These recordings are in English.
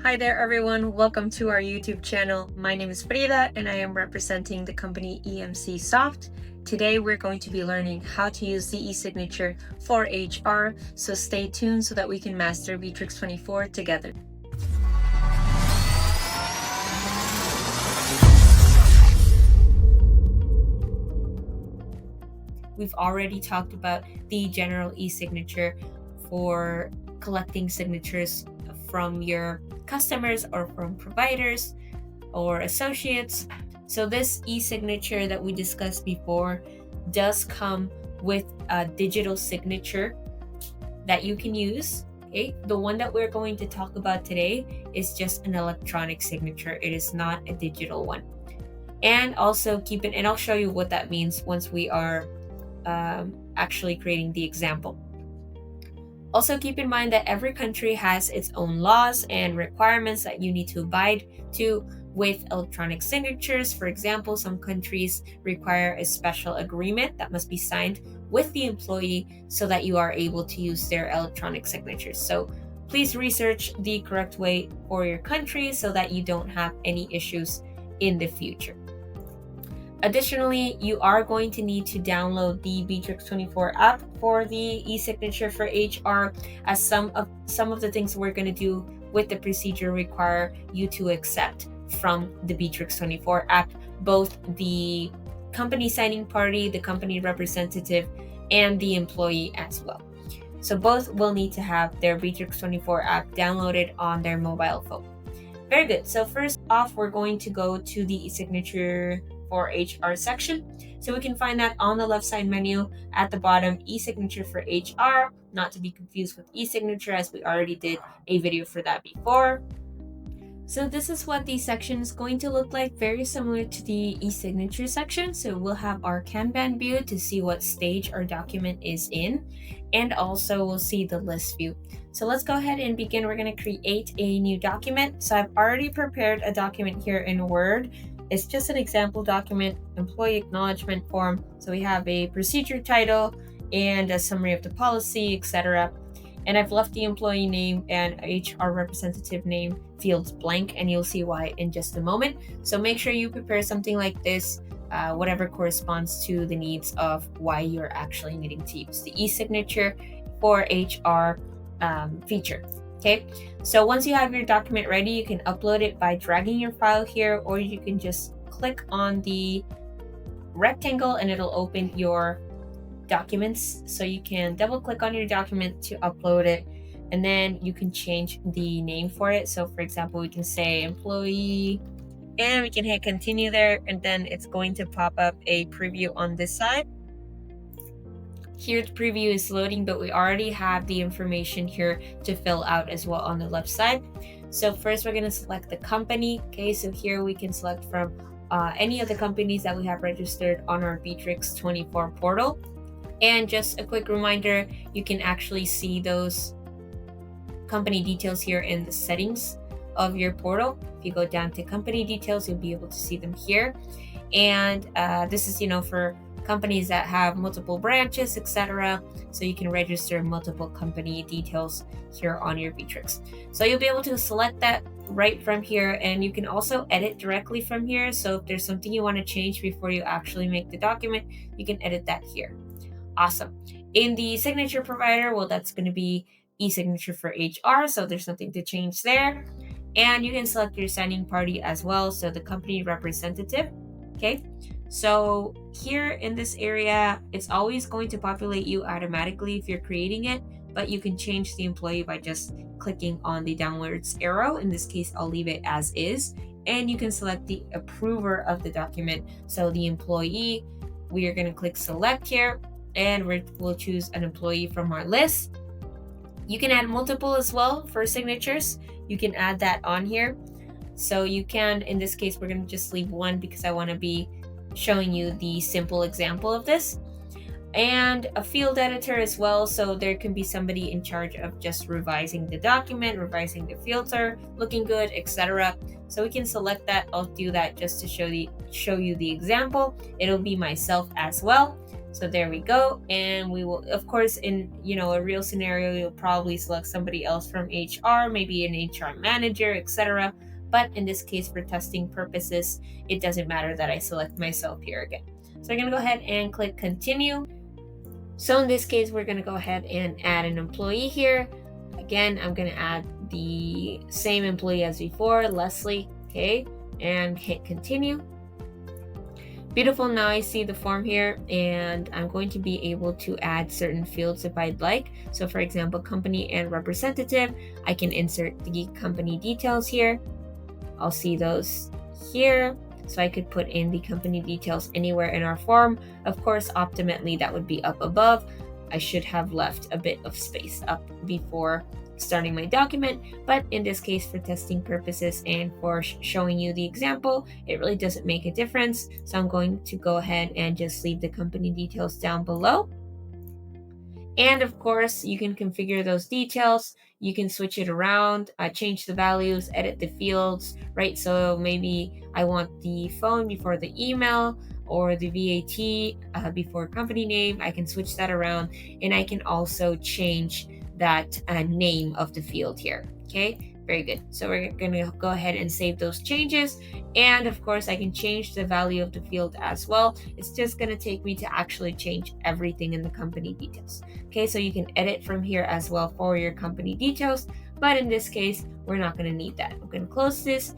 Hi there everyone, welcome to our YouTube channel. My name is Frida and I am representing the company EMCsoft. Today we're going to be learning how to use the e-signature for HR, so stay tuned so that we can master Bitrix24 together. We've already talked about the general e-signature for collecting signatures from your customers or from providers or associates. So this e-signature that we discussed before does come with a digital signature that you can use. Okay, the one that we're going to talk about today is just an electronic signature. It is not a digital one. And also and I'll show you what that means once we are actually creating the example. Also keep in mind that every country has its own laws and requirements that you need to abide to with electronic signatures. For example, some countries require a special agreement that must be signed with the employee so that you are able to use their electronic signatures. So please research the correct way for your country so that you don't have any issues in the future. Additionally, you are going to need to download the Bitrix24 app for the e-signature for HR, as some of the things we're going to do with the procedure require you to accept from the Bitrix24 app, both the company signing party, the company representative, and the employee as well. So both will need to have their Bitrix24 app downloaded on their mobile phone. Very good. So first off, we're going to go to the e-signature for HR section. So we can find that on the left side menu at the bottom, e-signature for HR, not to be confused with e-signature, as we already did a video for that before. So this is what the section is going to look like, very similar to the e-signature section. So we'll have our Kanban view to see what stage our document is in, and also we'll see the list view. So let's go ahead and begin. We're going to create a new document. So I've already prepared a document here in Word. It's just an example document, employee acknowledgement form. So we have a procedure title and a summary of the policy, etc. And I've left the employee name and HR representative name fields blank, and you'll see why in just a moment. So make sure you prepare something like this, whatever corresponds to the needs of why you're actually needing to use the e-signature for HR feature. Okay, so once you have your document ready, you can upload it by dragging your file here, or you can just click on the rectangle and it'll open your documents. So you can double click on your document to upload it, and then you can change the name for it. So for example, we can say employee, and we can hit continue there, and then it's going to pop up a preview on this side. Here the preview is loading, but we already have the information here to fill out as well on the left side. So first we're going to select the company. Okay, so here we can select from any of the companies that we have registered on our Bitrix24 portal. And just a quick reminder, you can actually see those company details here in the settings of your portal. If you go down to company details, you'll be able to see them here. And this is, for companies that have multiple branches, etc. So you can register multiple company details here on your Bitrix. So you'll be able to select that right from here, and you can also edit directly from here. So if there's something you want to change before you actually make the document, you can edit that here. Awesome. In the signature provider, well, that's going to be e-signature for HR, so there's nothing to change there. And you can select your signing party as well, so the company representative. Okay, so here in this area, it's always going to populate you automatically if you're creating it, but you can change the employee by just clicking on the downwards arrow. In this case, I'll leave it as is, and you can select the approver of the document. So the employee, we are going to click select here, and we'll choose an employee from our list. You can add multiple as well for signatures. You can add that on here. So you can, in this case, we're going to just leave one because I want to be showing you the simple example of this. And a field editor as well, so there can be somebody in charge of just revising the document, revising the fields are looking good, etc. So we can select that. I'll do that just to show you the example. It'll be myself as well. So there we go. And we will, of course, in a real scenario, you'll probably select somebody else from HR, maybe an HR manager, etc. But in this case, for testing purposes, it doesn't matter that I select myself here again. So I'm going to go ahead and click continue. So in this case, we're going to go ahead and add an employee here. Again, I'm going to add the same employee as before, Leslie, okay, and hit continue. Beautiful. Now I see the form here, and I'm going to be able to add certain fields if I'd like. So for example, company and representative, I can insert the company details here. I'll see those here. So I could put in the company details anywhere in our form. Of course, optimally, that would be up above. I should have left a bit of space up before starting my document, but in this case, for testing purposes and for showing you the example, it really doesn't make a difference. So I'm going to go ahead and just leave the company details down below. And of course, you can configure those details. You can switch it around, change the values, edit the fields, right? So maybe I want the phone before the email, or the VAT before company name. I can switch that around, and I can also change that name of the field here. Okay, very good. So we're going to go ahead and save those changes. And of course, I can change the value of the field as well. It's just going to take me to actually change everything in the company details. Okay, so you can edit from here as well for your company details. But in this case, we're not going to need that. I'm going to close this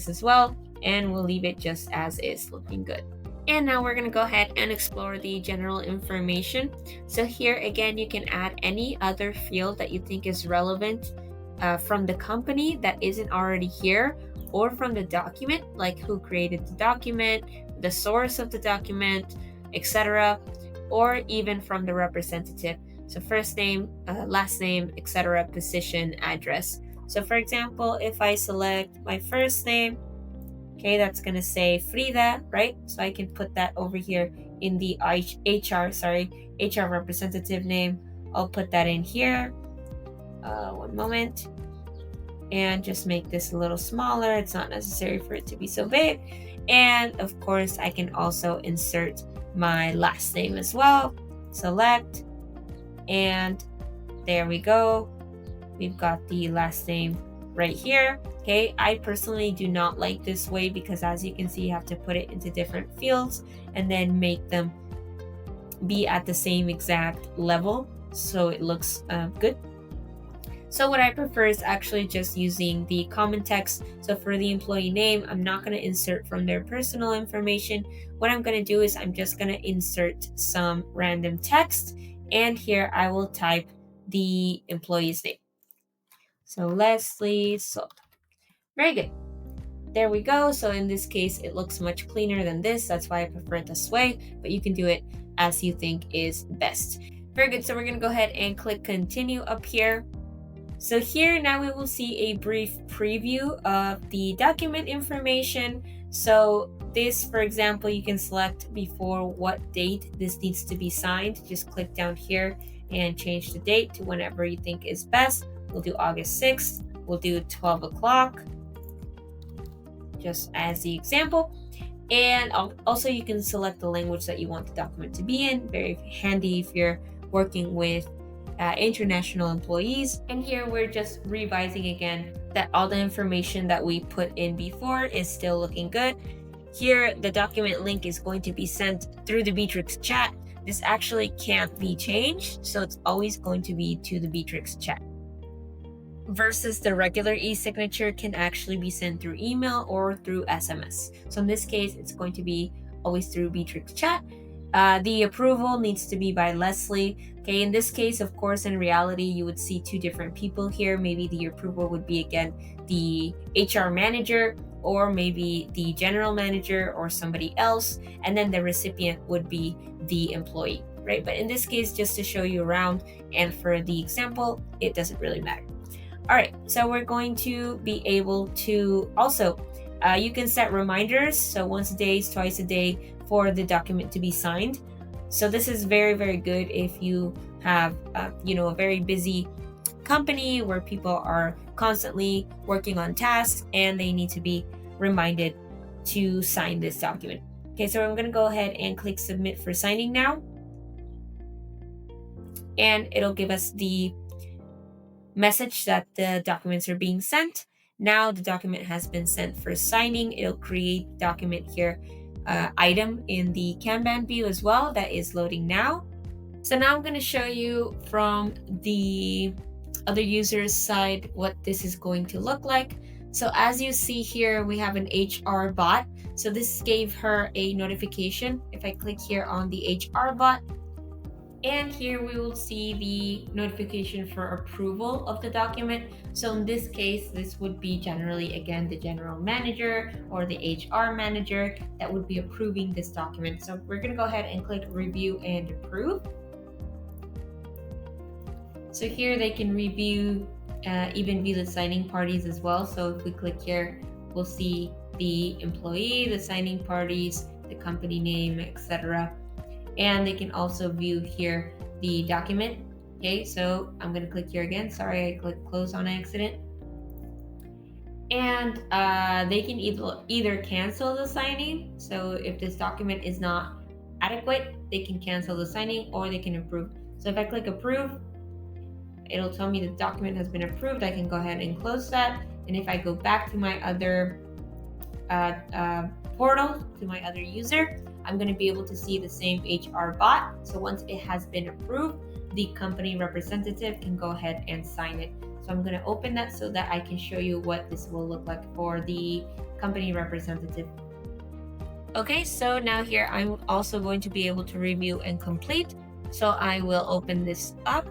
as well, and we'll leave it just as is, looking good. And now we're going to go ahead and explore the general information. So here again, you can add any other field that you think is relevant from the company that isn't already here, or from the document, like who created the document, the source of the document, etc., or even from the representative. So first name, last name, etc., position, address. So for example, if I select my first name, okay, that's going to say Frida, right? So I can put that over here in the HR representative name. I'll put that in here. One moment. And just make this a little smaller. It's not necessary for it to be so big. And of course, I can also insert my last name as well. Select. And there we go. We've got the last name right here. Okay, I personally do not like this way, because as you can see, you have to put it into different fields and then make them be at the same exact level so it looks good. So what I prefer is actually just using the common text. So for the employee name, I'm not going to insert from their personal information. What I'm going to do is I'm just going to insert some random text, and here I will type the employee's name. So Leslie, so very good. There we go. So in this case, it looks much cleaner than this. That's why I prefer it this way, but you can do it as you think is best. Very good. So we're going to go ahead and click continue up here. So here now we will see a brief preview of the document information. So this, for example, you can select before what date this needs to be signed. Just click down here and change the date to whenever you think is best. We'll do August 6th. We'll do 12 o'clock, just as the example. And also you can select the language that you want the document to be in. Very handy if you're working with international employees. And here we're just revising again that all the information that we put in before is still looking good. Here, the document link is going to be sent through the Bitrix chat. This actually can't be changed, so it's always going to be to the Bitrix chat. Versus the regular e-signature can actually be sent through email or through SMS. So in this case, it's going to be always through Bitrix chat. The approval needs to be by Leslie. Okay, in this case, of course, in reality, you would see two different people here. Maybe the approval would be, again, the HR manager, or maybe the general manager or somebody else. And then the recipient would be the employee, right? But in this case, just to show you around, and for the example, it doesn't really matter. All right, so we're going to be able to also, you can set reminders. So once a day, twice a day, for the document to be signed. So this is very, very good if you have, a very busy company where people are constantly working on tasks and they need to be reminded to sign this document. Okay, so I'm going to go ahead and click submit for signing now. and it'll give us the message that the documents are being sent. Now the document has been sent for signing. It'll create document here item in the Kanban view as well that is loading now. So now I'm going to show you from the other user's side what this is going to look like. So as you see here, we have an HR bot. So this gave her a notification. If I click here on the HR bot, and here we will see the notification for approval of the document. So in this case, this would be generally, again, the general manager or the HR manager that would be approving this document. So we're going to go ahead and click review and approve. So here they can review, even view the signing parties as well. So if we click here, we'll see the employee, the signing parties, the company name, etc. And they can also view here the document. Okay, so I'm going to click here again. Sorry, I clicked close on accident. And they can either cancel the signing. So if this document is not adequate, they can cancel the signing, or they can approve. So if I click approve, it'll tell me the document has been approved. I can go ahead and close that. And if I go back to my other portal, to my other user, I'm going to be able to see the same HR bot. So once it has been approved, the company representative can go ahead and sign it. So I'm going to open that so that I can show you what this will look like for the company representative. Okay, so now here I'm also going to be able to review and complete. So I will open this up.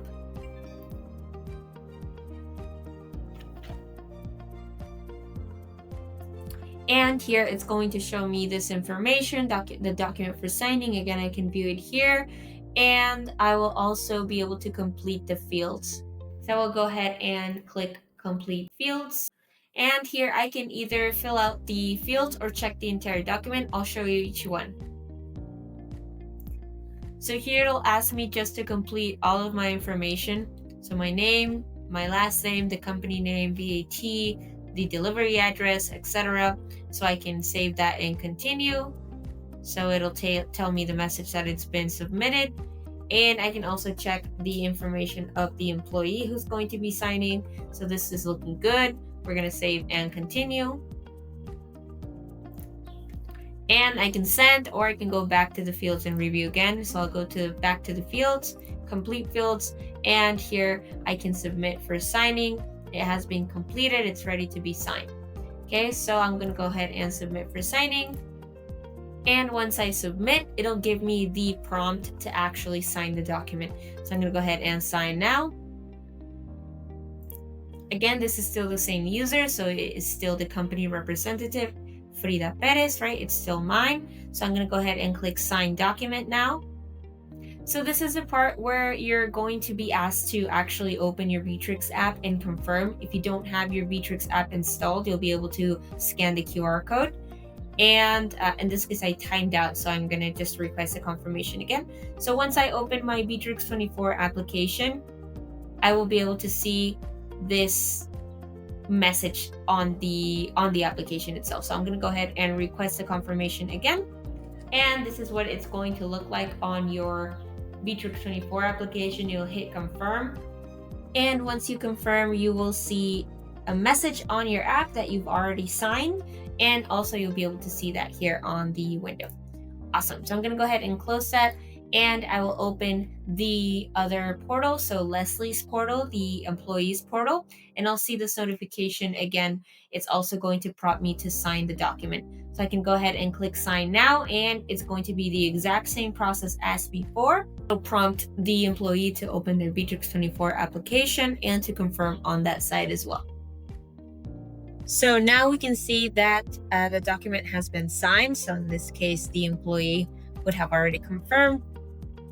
And here it's going to show me this information, the document for signing. Again, I can view it here, and I will also be able to complete the fields. So I will go ahead and click complete fields. And here I can either fill out the fields or check the entire document. I'll show you each one. So here it'll ask me just to complete all of my information. So my name, my last name, the company name, VAT, the delivery address, etc. So I can save that and continue. So it'll tell me the message that it's been submitted. And I can also check the information of the employee who's going to be signing. So this is looking good. We're going to save and continue. And I can send, or I can go back to the fields and review again. So I'll go back to the fields, complete fields, and here I can submit for signing. It has been completed. It's ready to be signed. Okay, so I'm going to go ahead and submit for signing. And once I submit, it'll give me the prompt to actually sign the document. So I'm going to go ahead and sign now. Again, this is still the same user, so it is still the company representative, Frida Perez, right? It's still mine. So I'm going to go ahead and click sign document now. So this is the part where you're going to be asked to actually open your Bitrix app and confirm. If you don't have your Bitrix app installed, you'll be able to scan the QR code. And in this case, I timed out, so I'm going to just request a confirmation again. So once I open my Bitrix24 application, I will be able to see this message on the application itself. So I'm going to go ahead and request a confirmation again. And this is what it's going to look like on your Bitrix24 application. You'll hit confirm. And once you confirm, you will see a message on your app that you've already signed. And also you'll be able to see that here on the window. Awesome. So I'm going to go ahead and close that. And I will open the other portal, so Leslie's portal, the employees portal, and I'll see this notification again. It's also going to prompt me to sign the document. So I can go ahead and click sign now, and it's going to be the exact same process as before. It'll prompt the employee to open their Bitrix24 application and to confirm on that side as well. So now we can see that the document has been signed. So in this case, the employee would have already confirmed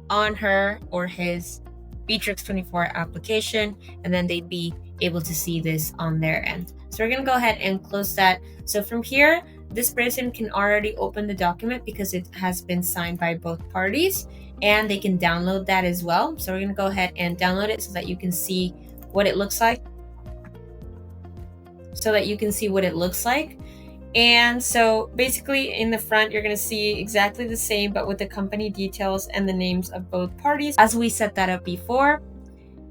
on her or his Bitrix24 application, and then they'd be able to see this on their end. So we're going to go ahead and close that. So from here, this person can already open the document because it has been signed by both parties, and they can download that as well. So we're going to go ahead and download it so that you can see what it looks like. And so basically in the front, you're going to see exactly the same, but with the company details and the names of both parties as we set that up before.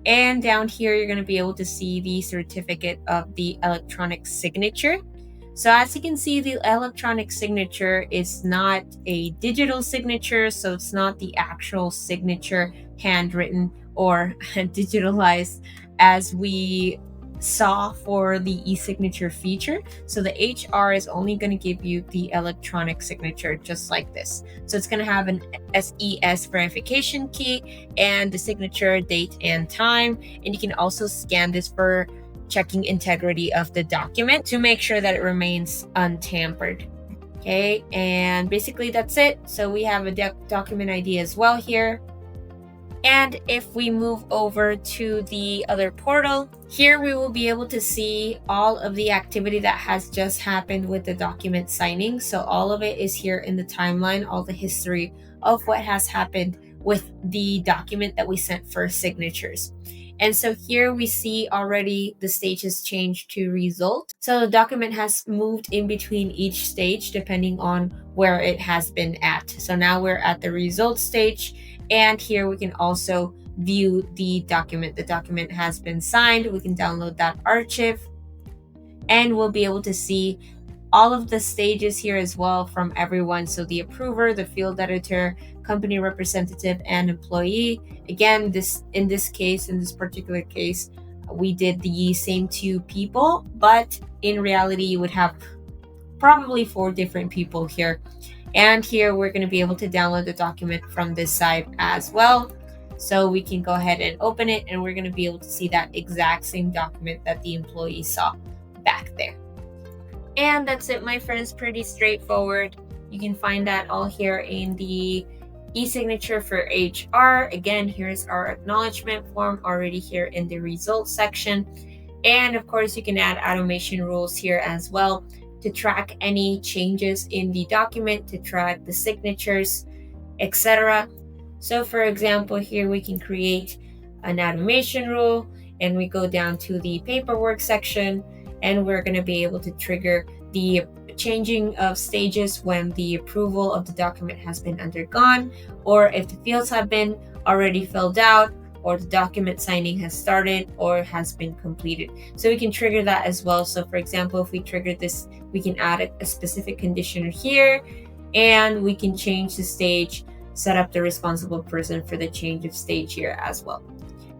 And down here, you're going to be able to see the certificate of the electronic signature. So as you can see, the electronic signature is not a digital signature, so it's not the actual signature handwritten or digitalized as we saw for the e-signature feature. So the HR is only going to give you the electronic signature just like this. So it's going to have an SES verification key and the signature, date and time. And you can also scan this for checking integrity of the document to make sure that it remains untampered. Okay, and basically that's it. So we have a document ID as well here. And if we move over to the other portal, here we will be able to see all of the activity that has just happened with the document signing. So all of it is here in the timeline, all the history of what has happened with the document that we sent for signatures. And so here we see already the stages changed to result. So the document has moved in between each stage depending on where it has been at. So now we're at the result stage. And here we can also view the document. The document has been signed. We can download that archive and we'll be able to see all of the stages here as well from everyone. So the approver, the field editor, company representative, and employee. Again, in this particular case, we did the same 2 people, but in reality, you would have probably 4 different people here. And here we're going to be able to download the document from this side as well. So we can go ahead and open it and we're going to be able to see that exact same document that the employee saw back there. And that's it, my friends. Pretty straightforward. You can find that all here in the e-signature for HR. Again, here's our acknowledgement form already here in the results section. And of course, you can add automation rules here as well to track any changes in the document, to track the signatures, etc. So for example, here we can create an automation rule and we go down to the paperwork section and we're going to be able to trigger the changing of stages when the approval of the document has been undergone, or if the fields have been already filled out, or the document signing has started or has been completed. So we can trigger that as well. So for example, if we trigger this, we can add a specific condition here and we can change the stage, set up the responsible person for the change of stage here as well.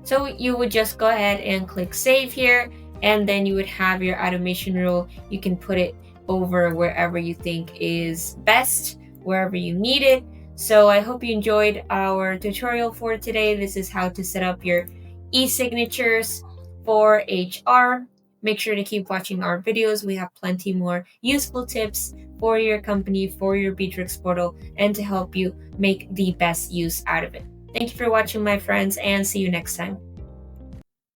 So you would just go ahead and click save here, and then you would have your automation rule. You can put it over wherever you think is best, wherever you need it. So I hope you enjoyed our tutorial for today. This is how to set up your e-signatures for HR. Make sure to keep watching our videos. We have plenty more useful tips for your company, for your Bitrix portal, and to help you make the best use out of it. Thank you for watching, my friends, and see you next time.